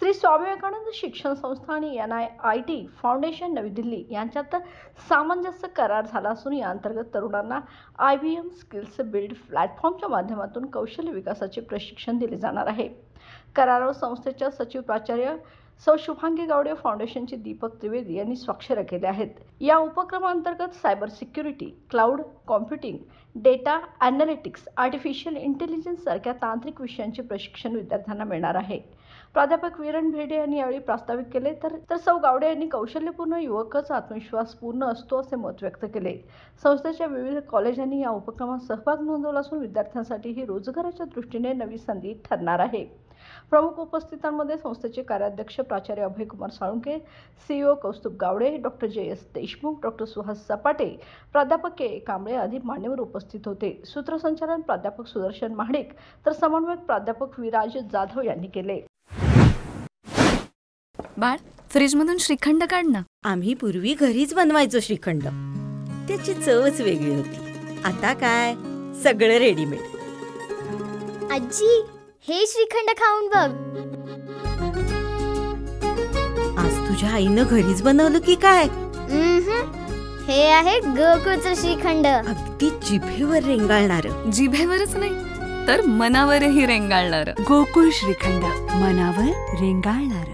श्री स्वामी विवेकानंद शिक्षण संस्था आणि NIIT फाउंडेशन नवी दिल्ली यांच्यात सामंजस्य करार झाला असून या अंतर्गत तरुणांना IBM स्किल्स बिल्ड प्लॅटफॉर्मच्या माध्यमातून कौशल्य विकासाचे प्रशिक्षण दिले जाणार आहे। करारावर संस्थेच्या सचिव प्राचार्य सौ शुभांगी गावडे, फाउंडेशनचे दीपक त्रिवेदी यांनी स्वाक्षऱ्या केल्या आहेत। या उपक्रमांतर्गत cyber security, cloud computing, data analytics, artificial intelligence सारख्या तांत्रिक विषयांचे प्रशिक्षण विद्यार्थ्यांना मिळणार आहे। प्राध्यापक वीरेन भेडे यांनी यावेळी प्रास्ताविक केले तर सौ गावडे यांनी कौशल्यपूर्ण युवकच आत्मविश्वासपूर्ण असतो असे मत व्यक्त केले। संस्थेच्या विविध कॉलेजांनी या उपक्रमात सहभाग नोंदवला असून विद्यार्थ्यांसाठी ही रोजगाराच्या दृष्टीने नवी संधी ठरणार आहे। प्रमुख उपस्थितांमध्ये संस्थेचे कार्याध्यक्ष प्राचार्य Abhaykumar Salunke, CEO Kaustubh Gawade, doctor JS Deshmukh, doctor Suhas Sapate, प्राध्यापक KA कांबळे आदी मान्यवर उपस्थित होते। सूत्रसंचालन प्राध्यापक सुदर्शन महाडिक तर समन्वयक प्राध्यापक विराज जाधव यांनी केले। बाळ, फ्रीजमधून श्रीखंड काढ ना। आम्ही पूर्वी घरीच बनवायचो श्रीखंड, त्याची चवच वेगळी होती। आता काय सगळं रेडीमेड। आजी, हे श्रीखंड खाऊन बघ। आज तुझ्या आईनं घरीच बनवलं की काय? हे आहे गोकुळचं श्रीखंड। अगदी जिभेवर रेंगाळणार। जिभेवरच नाही तर मनावरही रेंगाळणार। गोकुळ श्रीखंड, मनावर रेंगाळणार।